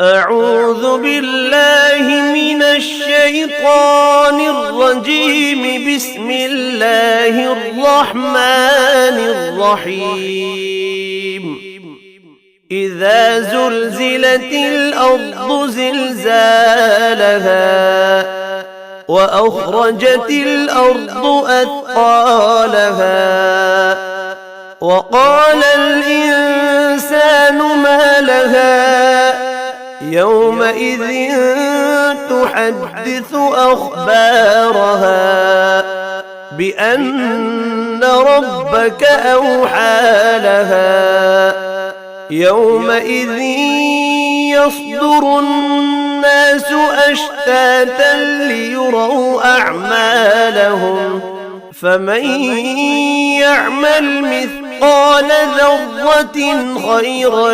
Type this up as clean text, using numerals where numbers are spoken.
أعوذ بالله من الشيطان الرجيم. بسم الله الرحمن الرحيم. إذا زلزلت الأرض زلزالها وأخرجت الأرض أثقالها وقال الإنسان ما لها يومئذ تحدث أخبارها بأن ربك أوحى لها يومئذ يصدر الناس أشتاتا ليروا أعمالهم فمن يعمل مثقال ذرة خيرا